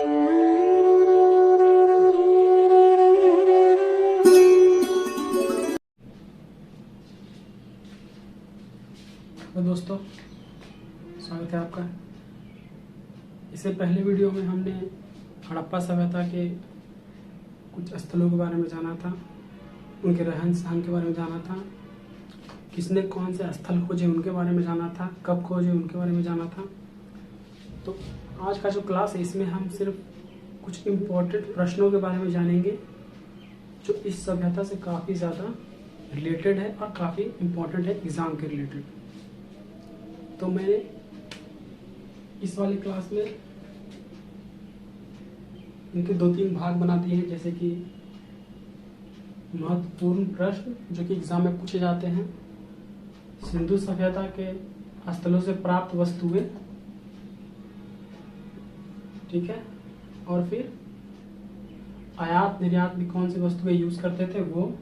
तो दोस्तों, स्वागत है आपका। इससे पहले वीडियो में हमने हड़प्पा सभ्यता के कुछ स्थलों के बारे में जाना था, उनके रहन सहन के बारे में जाना था, किसने कौन से स्थल खोजे उनके बारे में जाना था, कब खोजे उनके बारे में जाना था। तो आज का जो क्लास है इसमें हम सिर्फ कुछ इम्पोर्टेंट प्रश्नों के बारे में जानेंगे जो इस सभ्यता से काफ़ी ज़्यादा रिलेटेड है और काफ़ी इम्पोर्टेंट है एग्ज़ाम के रिलेटेड। तो मैंने इस वाली क्लास में इनके 2-3 भाग बना दिए हैं, जैसे कि महत्वपूर्ण प्रश्न जो कि एग्जाम में पूछे जाते हैं, सिंधु सभ्यता के स्थलों से प्राप्त वस्तुएं, ठीक है, और फिर आयात निर्यात में कौन सी वस्तुएं यूज करते थे वो,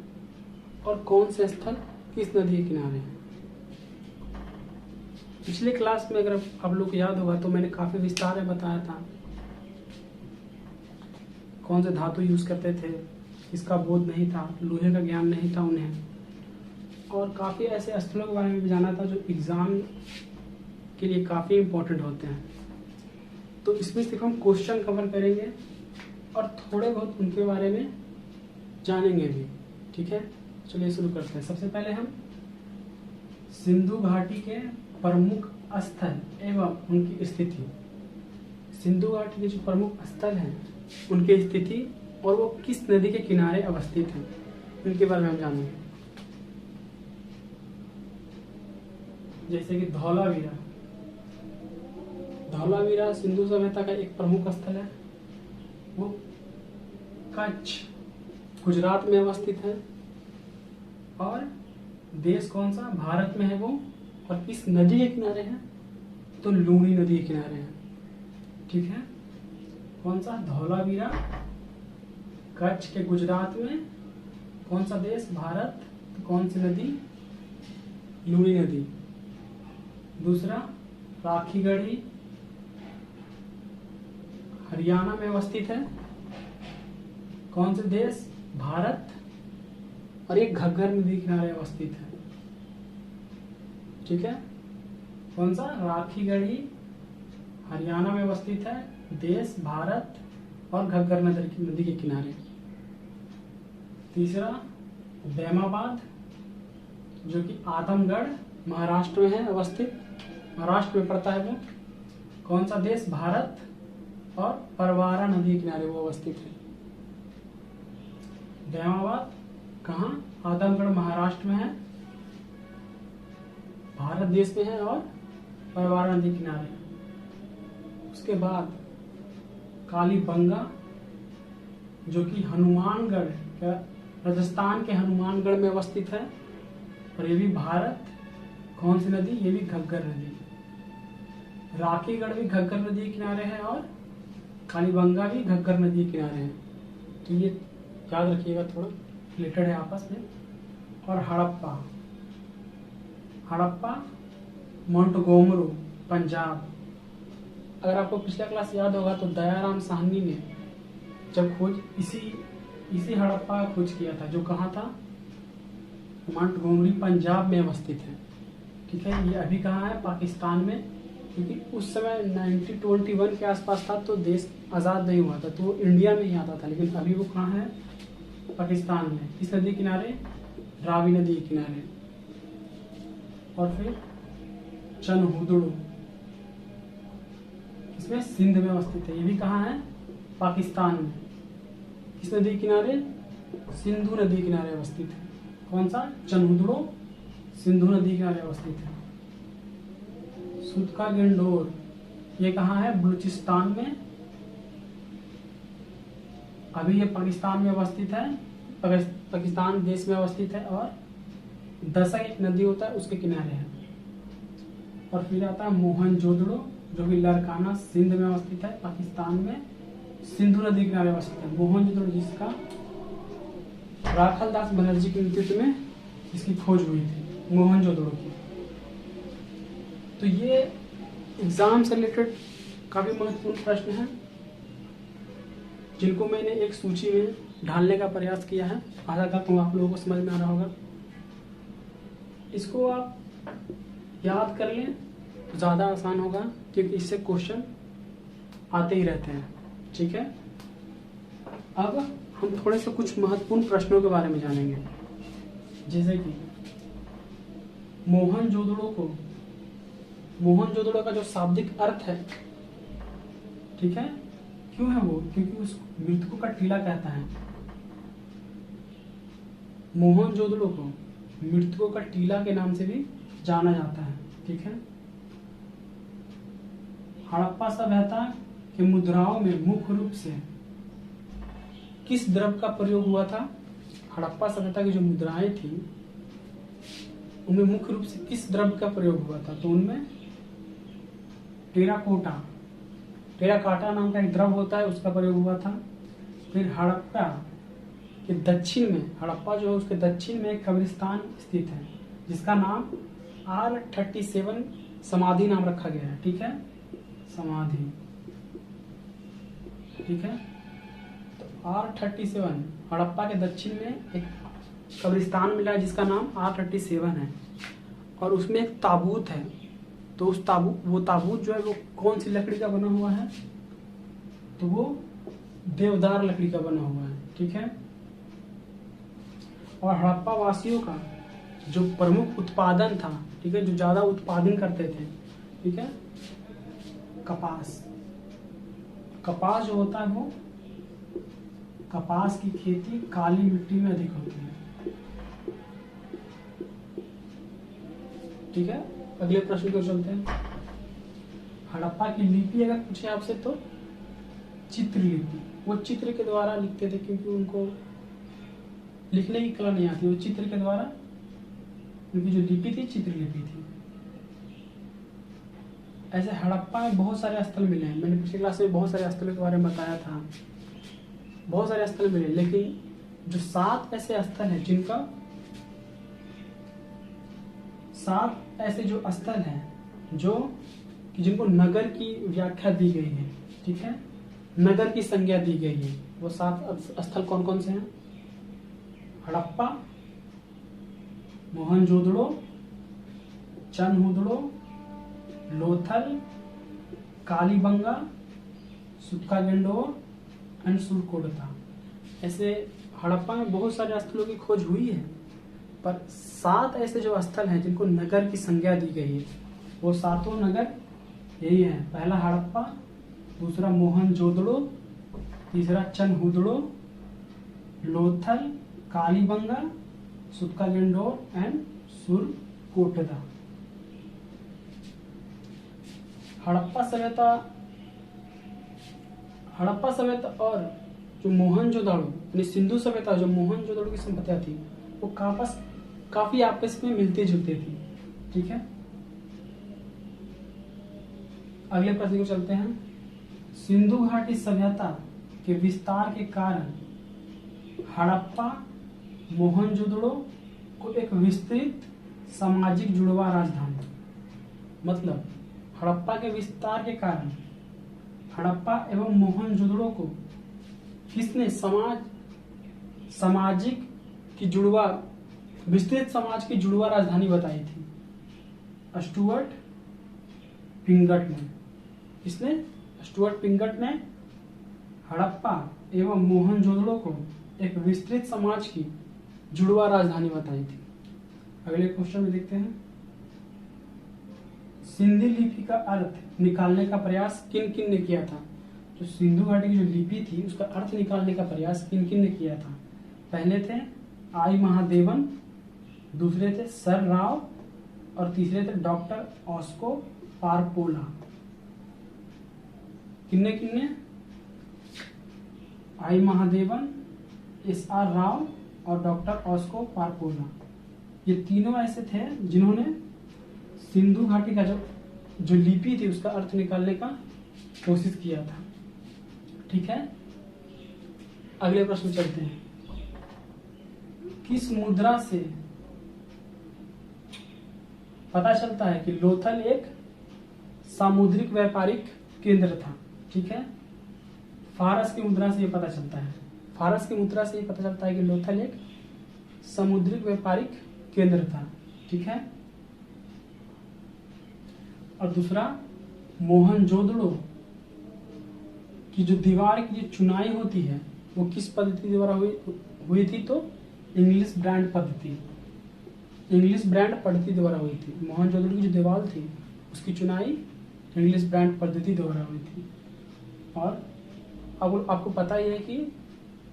और कौन से स्थल किस नदी के किनारे हैं। पिछले क्लास में अगर आप लोग को याद होगा तो मैंने काफ़ी विस्तार में बताया था कौन से धातु यूज करते थे, इसका बोध नहीं था, लोहे का ज्ञान नहीं था उन्हें, और काफ़ी ऐसे स्थलों के बारे में भी जाना था जो एग्ज़ाम के लिए काफ़ी इम्पोर्टेंट होते हैं। तो इसमें सिर्फ हम क्वेश्चन कवर करेंगे और थोड़े बहुत उनके बारे में जानेंगे भी, ठीक है। चलिए शुरू करते हैं। सबसे पहले हम सिंधु घाटी के प्रमुख स्थल एवं उनकी स्थिति, सिंधु घाटी के जो प्रमुख स्थल हैं उनकी स्थिति और वो किस नदी के किनारे अवस्थित हैं, उनके बारे में हम जानेंगे। जैसे कि धौलावीरा, धौलावीरा सिंधु सभ्यता का एक प्रमुख स्थल है। वो कच्छ गुजरात में अवस्थित है और देश कौन सा, भारत में है वो, और किस नदी के किनारे हैं, तो लूनी नदी के किनारे हैं, ठीक है। कौन सा, धौलावीरा, कच्छ के गुजरात में, कौन सा देश, भारत, तो कौन सी नदी, लूनी नदी। दूसरा राखीगढ़ी हरियाणा में अवस्थित है, कौन से देश, भारत, और एक घग्गर नदी किनारे अवस्थित है, ठीक है। कौन सा, राखीगढ़ी हरियाणा में अवस्थित है, देश भारत, और घग्गर नदी के किनारे। तीसरा बैमाबाद जो कि आदमगढ़ महाराष्ट्र में है अवस्थित, महाराष्ट्र में पड़ता है वो, कौन सा देश, भारत, और परवारा नदी के किनारे वो अवस्थित है। बैमाबाद कहाँ, आदमगढ़ महाराष्ट्र में है, भारत देश में है, और परवारा नदी किनारे। उसके बाद कालीबंगा जो कि हनुमानगढ़, राजस्थान के हनुमानगढ़ में अवस्थित है, और ये भी भारत, कौन सी नदी, ये भी घग्गर नदी। राखीगढ़ भी घग्गर नदी के किनारे है और कालीबंगा भी घग्गर नदी के किनारे है, तो ये याद रखिएगा, थोड़ा रिलेटेड है आपस में। और हड़प्पा, हड़प्पा मोंटगोमरू पंजाब। अगर आपको पिछला क्लास याद होगा तो दयाराम साहनी ने जब खोज इसी हड़प्पा का खोज किया था, जो कहाँ था, मोंटगोमरी पंजाब में अवस्थित है, ठीक है। ये अभी कहाँ है, पाकिस्तान में, क्योंकि उस समय 1921 के आसपास था तो देश आज़ाद नहीं हुआ था, तो वो इंडिया में ही आता था, लेकिन अभी वो कहाँ है, पाकिस्तान में। किस नदी किनारे, रावी नदी के किनारे। और फिर चनहुदड़ो, इसमें सिंध में अवस्थित है, ये भी कहाँ है, पाकिस्तान में। किस नदी के किनारे, सिंधु नदी के किनारे अवस्थित है। कौन सा, चनहुदड़ो सिंधु नदी के किनारे अवस्थित है। सुतका गेंडोर, ये कहाँ है, बलूचिस्तान में, अभी ये पाकिस्तान में अवस्थित है, पाकिस्तान देश में अवस्थित है, और दसक एक नदी होता है उसके किनारे है। और फिर आता है मोहनजोदड़ो जो कि लरकाना सिंध में अवस्थित है, पाकिस्तान में, सिंधु नदी किनारे अवस्थित है। मोहनजोदड़ो जिसका राखलदास बनर्जी के नेतृत्व में इसकी खोज हुई थी, मोहनजोदड़ो की। तो ये एग्जाम से रिलेटेड काफी महत्वपूर्ण प्रश्न है। जिनको मैंने एक सूची में ढालने का प्रयास किया है। आशा करता हूँ आप लोगों को समझ में आ रहा होगा। इसको आप याद कर लें तो ज़्यादा आसान होगा, क्योंकि इससे क्वेश्चन आते ही रहते हैं। ठीक है, अब हम थोड़े से कुछ महत्वपूर्ण प्रश्नों के बारे में जानेंगे, जैसे कि मोहनजोदड़ो का जो शाब्दिक अर्थ है, ठीक है, क्यों है वो? क्योंकि उस मृतकों का टीला कहता है। मोहनजोदड़ो को मृतकों का टीला के नाम से भी जाना जाता है। ठीक है, हड़प्पा सभ्यता के मुद्राओं में मुख्य रूप से किस द्रव्य का प्रयोग हुआ था? हड़प्पा सभ्यता की जो मुद्राएं थी उनमें मुख्य रूप से किस द्रव्य का प्रयोग हुआ था? तो उनमें टेराकाटा नाम का एक द्रव्य होता है, उसका प्रयोग हुआ था। फिर हड़प्पा के दक्षिण में, हड़प्पा जो है उसके दक्षिण में एक कब्रिस्तान स्थित है जिसका नाम R37 समाधि नाम रखा गया है। ठीक है, समाधि। ठीक है, तो R37 हड़प्पा के दक्षिण में एक कब्रिस्तान मिला है जिसका नाम R37 है, और उसमें एक ताबूत है। तो उस ताबूत जो है वो कौन सी लकड़ी का बना हुआ है? तो वो देवदार लकड़ी का बना हुआ है। ठीक है, और हड़प्पा वासियों का जो प्रमुख उत्पादन था, ठीक है, जो ज्यादा उत्पादन करते थे, ठीक है, कपास जो होता है वो, कपास की खेती काली मिट्टी में अधिक होती है। ठीक है, अगले प्रश्न को चलते हैं। हड़प्पा की लिपि अगर पूछे आपसे तो चित्रलिपि, वो चित्र के द्वारा लिखते थे क्योंकि उनको लिखने की कला नहीं आती, वो चित्र के द्वारा, उनकी जो लिपि थी चित्रलिपि थी। ऐसे हड़प्पा में बहुत सारे स्थल मिले हैं, मैंने पिछली क्लास में बहुत सारे स्थलों के बारे में बताया था, बहुत सारे स्थल मिले, लेकिन जो 7 ऐसे स्थल हैं सात ऐसे जो स्थल हैं जिनको नगर की व्याख्या दी गई है, ठीक है, नगर की संज्ञा दी गई है, वो 7 स्थल कौन कौन से हैं? हड़प्पा, मोहनजोदड़ो, चनहुदड़ो, लोथल, कालीबंगा, सुत्कागेंडोर एंड सुरकोटता। ऐसे हड़प्पा में बहुत सारे स्थलों की खोज हुई है, पर 7 ऐसे जो स्थल हैं जिनको नगर की संज्ञा दी गई है, वो 7 नगर यही है। पहला हड़प्पा, दूसरा मोहनजोदड़ो, तीसरा चनहुदड़ो, लोथल, कालीबंगा, सुत्कागेंडोर एंड सुरकोटदा। हड़प्पा सभ्यता और जो मोहनजोदड़ो यानी सिंधु सभ्यता, जो मोहनजोदड़ो की सभ्यता थी, वो काफी आपस में मिलते जुलते थी। ठीक है, अगले प्रश्न को चलते हैं। सिंधु घाटी सभ्यता के विस्तार के कारण हड़प्पा मोहनजोदड़ो को एक विस्तृत सामाजिक जुड़वा राजधानी, मतलब हड़प्पा के विस्तार के कारण हड़प्पा एवं मोहनजोदड़ो को किसने सामाजिक की जुड़वा, विस्तृत समाज की जुड़वा राजधानी बताई थी? स्टुअर्ट पिंगट ने। किसने? स्टुअर्ट पिंगट ने हड़प्पा एवं मोहनजोदड़ो को एक विस्तृत समाज की जुड़वा राजधानी बताई थी। अगले क्वेश्चन में देखते हैं। सिंधी लिपि का अर्थ निकालने का प्रयास किन किन ने किया था? तो सिंधु घाटी की जो लिपि थी उसका अर्थ निकालने का प्रयास किन किन ने किया था? पहले थे आई महादेवन, दूसरे थे सर राव और तीसरे थे डॉक्टर ऑस्को पारपोला। किन्ने? आई महादेवन, SR राव और डॉक्टर ऑस्को पारपोला। ये तीनों ऐसे थे जिन्होंने सिंधु घाटी का जो लिपि थी उसका अर्थ निकालने का कोशिश किया था। ठीक है, अगले प्रश्न चलते हैं। किस मुद्रा से पता चलता है कि लोथल एक सामुद्रिक व्यापारिक केंद्र था? ठीक है, फारस की मुद्रा से ये पता चलता है, फारस की मुद्रा से ये पता चलता है कि लोथल एक समुद्रिक व्यापारिक केंद्र था। ठीक है। और दूसरा, मोहनजोदड़ो की जो दीवार की जो चुनाई होती है वो किस पद्धति द्वारा हुई थी? तो इंग्लिश ब्रांड पद्धति, इंग्लिश ब्रांड पद्धति द्वारा हुई थी। मोहनजोदड़ो की जो दीवार थी उसकी चुनाई इंग्लिश ब्रांड पद्धति द्वारा हुई थी। और अब आपको पता ही है कि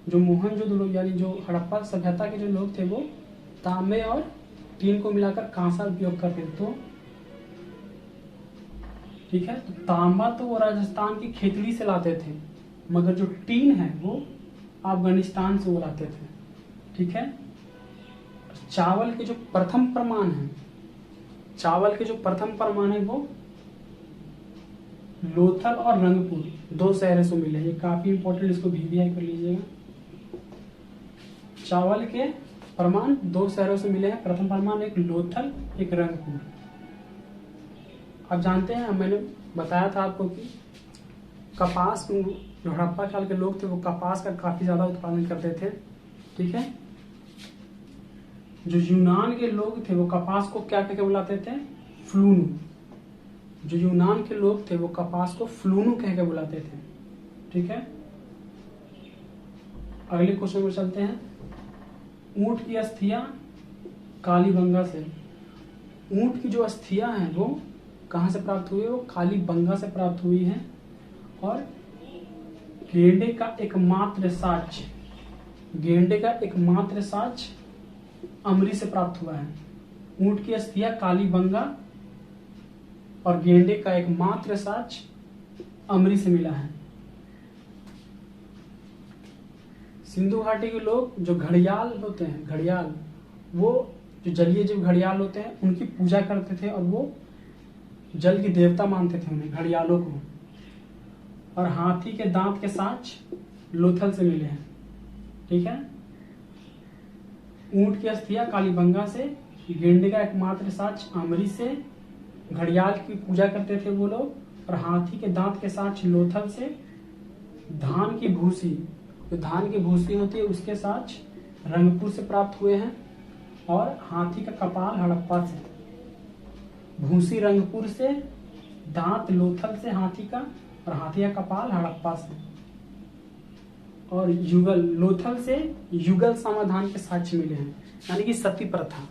जो मोहनजोदड़ो यानी जो हड़प्पा सभ्यता के जो लोग थे वो तांबे और टीन को मिलाकर कांसा उपयोग करते थे। तो ठीक है, तो तांबा तो वो राजस्थान की खेतड़ी से लाते थे, मगर जो टीन है वो अफगानिस्तान से वो लाते थे। ठीक है। चावल के जो प्रथम प्रमाण है, चावल के जो प्रथम प्रमाण है वो लोथल और रंगपुर 2 शहरों से मिले। ये काफी इंपॉर्टेंट, इसको VVI कर लीजिएगा। चावल के प्रमाण 2 शहरों से मिले हैं। प्रथम प्रमाण एक लोथल, एक रंगपुर। आप जानते हैं, मैंने बताया था आपको कि कपास, जो हड़प्पा काल के लोग थे वो कपास का काफी ज्यादा उत्पादन करते थे। ठीक है। जो यूनान के लोग थे वो कपास को क्या कहकर बुलाते थे? फ्लूनू। जो यूनान के लोग थे वो कपास को फ्लूनू कहकर बुलाते थे। ठीक है। अगले क्वेश्चन में चलते हैं। ऊंट की अस्थियां कालीबंगा से, ऊंट की जो अस्थियां हैं वो कहां से प्राप्त हुई? वो कालीबंगा से प्राप्त हुई है। और गेंडे का एकमात्र साक्ष्य, गेंडे का एकमात्र साक्ष्य अमरी से प्राप्त हुआ है। ऊंट की अस्थियां कालीबंगा और गेंडे का एकमात्र साक्ष्य अमरी से मिला है। सिंधु घाटी के लोग जो घड़ियाल होते हैं, घड़ियाल, वो जो जलीय जीव घड़ियाल होते हैं उनकी पूजा करते थे और वो जल की देवता मानते थे उन्हें, घड़ियालों को। और हाथी के दांत के साक्ष्य लोथल से मिले हैं। ठीक है। ऊंट की अस्थियां कालीबंगा से, गेंडे का एकमात्र साक्ष्य अमरी से, घड़ियाल की पूजा करते थे वो लोग, और हाथी के दांत के साक्ष्य लोथल से, धान की भूसी, जो धान की भूसी होती है उसके साक्ष्य रंगपुर से प्राप्त हुए हैं, और हाथी का कपाल हड़प्पा से। भूसी रंगपुर से, दांत लोथल से हाथी का, और हाथी का कपाल हड़प्पा से। और युगल, लोथल से युगल समाधान के साक्ष्य मिले हैं, यानी कि सती प्रथा।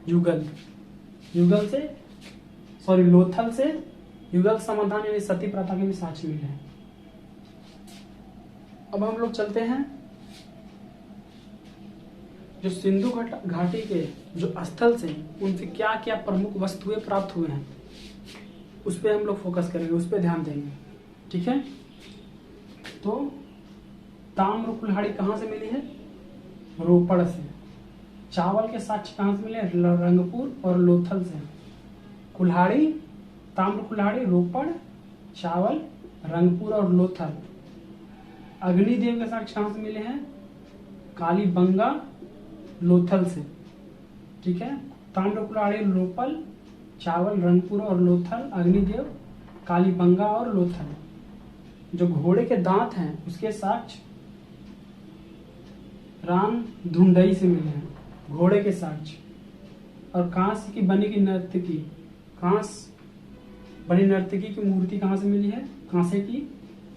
युगल, युगल से, सॉरी, लोथल से युगल समाधान यानी सती प्रथा के भी साक्ष्य मिले हैं। अब हम लोग चलते हैं जो सिंधु घाटी के जो स्थल से उनसे क्या क्या प्रमुख वस्तुएं प्राप्त हुए हैं उस पर हम लोग फोकस करेंगे, उस पर ध्यान देंगे। ठीक है। तो ताम्र कुल्हाड़ी कहाँ से मिली है? रोपड़ से। चावल के साक्ष्य कहाँ से मिले? रंगपुर और लोथल से। कुल्हाड़ी, ताम्र कुल्हाड़ी रोपड़, चावल रंगपुर और लोथल। अग्निदेव के साक्ष्य कहाँ से मिले हैं? कालीबंगा, लोथल से। ठीक है। ताम्र कुल्हाड़ी रोपड़, चावल रंगपुर और लोथल, अग्निदेव कालीबंगा और लोथल। जो घोड़े के दांत हैं उसके साक्ष्य राम धुंडई से मिले हैं, घोड़े के साक्ष्य। और कांस्य की बनी की नर्तकी, कांस्य बनी नर्तकी की मूर्ति कहाँ से मिली है? कांसे की,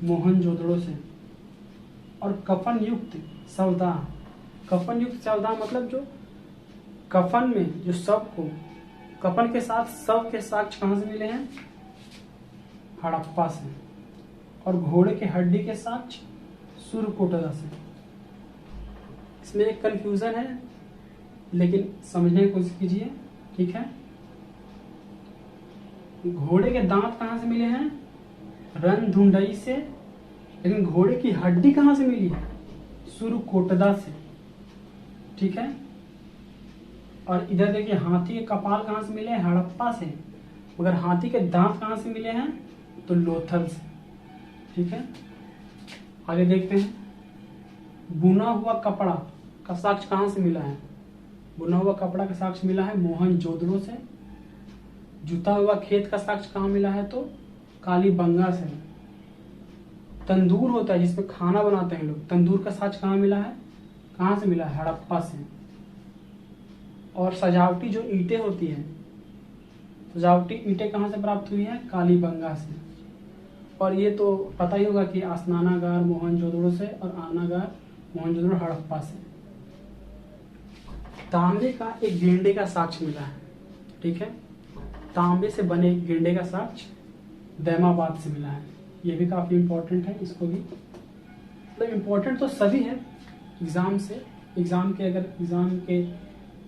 मोहनजोदड़ो से। और कफन युक्त सौदा, कफन युक्त सौदा मतलब जो कफन में जो शव को, कफन के साथ शव के साक्ष्य कहाँ से मिले हैं? हड़प्पा से। और घोड़े के हड्डी के साक्ष्य सुरकोटला से। इसमें एक कंफ्यूजन है लेकिन समझने की कोशिश कीजिए। ठीक है। घोड़े के दांत कहाँ से मिले हैं? रणधुंडई से। लेकिन घोड़े की हड्डी कहाँ से मिली है? सुरकोटदा से। ठीक है। और इधर देखिए हाथी के कपाल कहाँ से मिले हैं? हड़प्पा से। मगर हाथी के दांत कहाँ से मिले हैं? तो लोथल से। ठीक है। आगे देखते हैं। बुना हुआ कपड़ा का साक्ष्य कहाँ से मिला है? बुना हुआ कपड़ा का साक्ष्य मिला है मोहनजोदड़ो से। जुता हुआ खेत का साक्ष्य कहाँ मिला है? तो कालीबंगा से। तंदूर होता है जिसमें खाना बनाते हैं लोग, तंदूर का साज कहाँ मिला है, कहाँ से मिला है, हड़प्पा से। और सजावटी जो ईंटें होती हैं, सजावटी ईंटें कहाँ से प्राप्त हुई है, कालीबंगा से। और ये तो पता ही होगा कि स्नानागार मोहनजोदड़ो से और आनागार मोहनजोदड़ो हड़प्पा से। तांबे का एक गेंडे का साक्ष्य मिला है, ठीक है, तांबे से बने एक गेंडे का साक्ष्य दैमाबाद से मिला है। ये भी काफी इंपॉर्टेंट है, इसको भी मतलब इंपॉर्टेंट तो सभी है एग्जाम से, एग्जाम के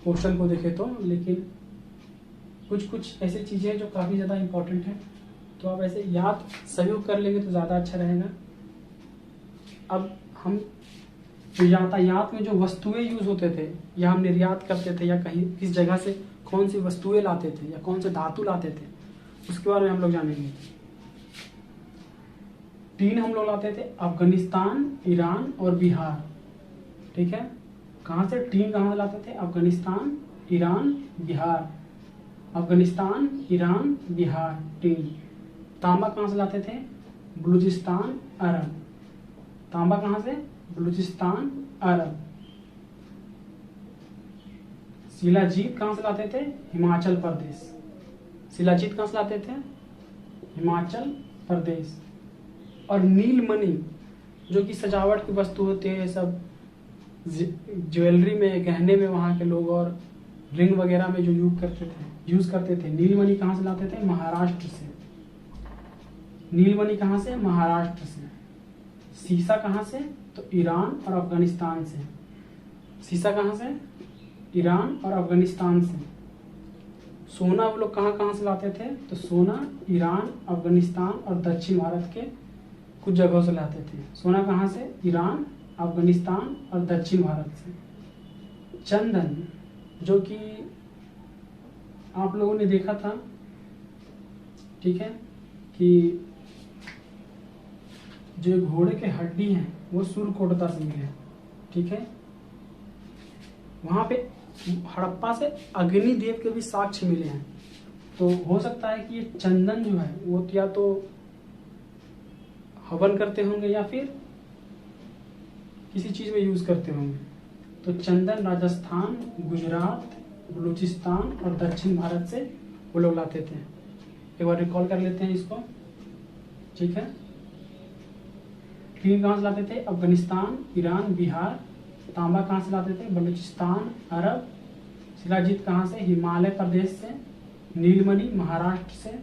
क्वेश्चन को देखें तो, लेकिन कुछ कुछ ऐसी चीजें हैं जो काफी ज्यादा इंपॉर्टेंट है, तो आप ऐसे याद सभी को कर लेंगे तो ज्यादा अच्छा रहेगा। अब हम यातायात में जो वस्तुएं यूज होते थे या हम निर्यात करते थे या कहीं किस जगह से कौन सी वस्तुएं लाते थे या कौन से धातु लाते थे, उसके बारे में हम लोग जानेंगे। टीन हम लोग लाते थे अफगानिस्तान, ईरान और बिहार, ठीक है। कहाँ से टीन कहाँ से लाते थे, Afghanistan, Iran, Bihar, Afghanistan, Iran, Bihar tin. तांबा कहाँ से लाते थे, बलूचिस्तान, अरब, तांबा कहाँ से, बलूचिस्तान, अरब। शिलाजीत कहाँ से लाते थे, हिमाचल प्रदेश, शिलाजीत कहाँ से लाते थे, हिमाचल प्रदेश। और नीलमणि जो कि सजावट की वस्तु होती है, सब ज्वेलरी में, गहने में वहाँ के लोग, और रिंग वगैरह में जो यूज करते थे, नीलमणि कहाँ से लाते थे, महाराष्ट्र से। नीलमणि कहाँ से, महाराष्ट्र से। सीसा कहाँ से, तो ईरान और अफगानिस्तान से। सीसा कहाँ से, ईरान और अफगानिस्तान से। सोना वो लोग कहाँ कहाँ से लाते थे, तो सोना ईरान, अफगानिस्तान और दक्षिण भारत के कुछ जगहों से लाते थे। सोना कहाँ से, ईरान, अफगानिस्तान और दक्षिण भारत से। चंदन जो कि आप लोगों ने देखा था, ठीक है, कि जो घोड़े के हड्डी हैं वो सुरकोटदा से मिले हैं, ठीक है। वहां पे हड़प्पा से अग्निदेव के भी साक्ष्य मिले हैं, तो हो सकता है कि ये चंदन जो है वो या तो हवन करते होंगे या फिर किसी चीज में यूज करते होंगे। तो चंदन राजस्थान, गुजरात, बलूचिस्तान और दक्षिण भारत से वो लोग लाते थे। एक बार रिकॉल कर लेते हैं इसको, ठीक है। टीन कहाँ से लाते थे, अफगानिस्तान, ईरान, बिहार। तांबा कहाँ से लाते थे, बलूचिस्तान, अरब। शिलाजीत कहाँ से, हिमालय प्रदेश से। नीलमणि महाराष्ट्र से।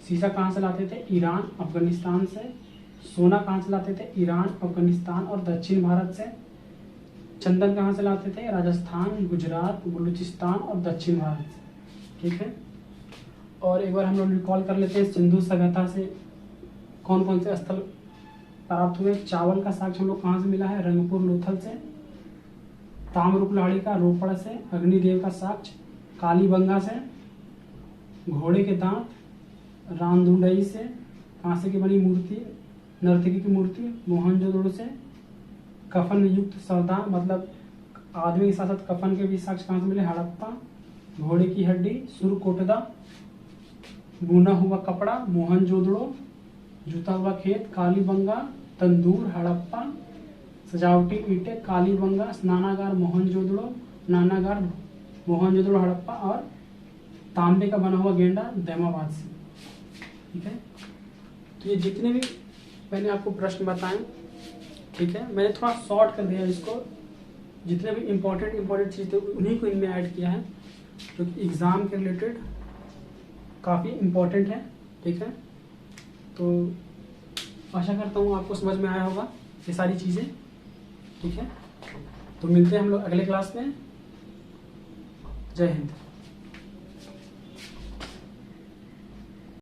सीसा कहाँ से लाते थे, ईरान, अफगानिस्तान से। सोना कहाँ से लाते थे, ईरान, अफगानिस्तान और दक्षिण भारत से। चंदन कहाँ से लाते थे, राजस्थान, गुजरात, बलूचिस्तान और दक्षिण भारत से, ठीक है। और एक बार हम लोग रिकॉल कर लेते हैं सिंधु सभ्यता से कौन कौन से स्थल प्राप्त हुए। चावल का साक्ष्य हम लोग कहाँ से मिला है, रंगपुर लोथल से। ताम्ररूप लहड़ी का रोपड़ से। अग्निदेव का साक्ष्य कालीबंगा से। घोड़े के दांत रामधुंडई से, कांसे की बनी मूर्ति, नर्तकी की मूर्ति मोहनजोदड़ो से। कफन युक्त सरदार मतलब आदमी के साथ साथ कफन के भी साक्ष्य कहाँ से मिले, हड़प्पा। घोड़े की हड्डी सुरकोटदा। बुना हुआ कपड़ा मोहनजोदड़ो। जूता हुआ खेत कालीबंगा। तंदूर हड़प्पा। सजावटी ईंटें कालीबंगा। स्नानागार मोहनजोदड़ो, नानागार मोहनजोदड़ो हड़प्पा। और तांबे का बना हुआ गेंडा दैमाबाद से, ठीक है। तो ये जितने भी मैंने आपको प्रश्न बताए, ठीक है, मैंने थोड़ा शॉर्ट कर दिया इसको, जितने भी इम्पोर्टेंट चीज़ थे उन्हीं को इनमें ऐड किया है, जो कि एग्ज़ाम के रिलेटेड काफ़ी इम्पोर्टेंट है, ठीक है। तो आशा करता हूँ आपको समझ में आया होगा ये सारी चीज़ें, ठीक है। तो मिलते हैं हम लोग अगले क्लास में। जय हिंद।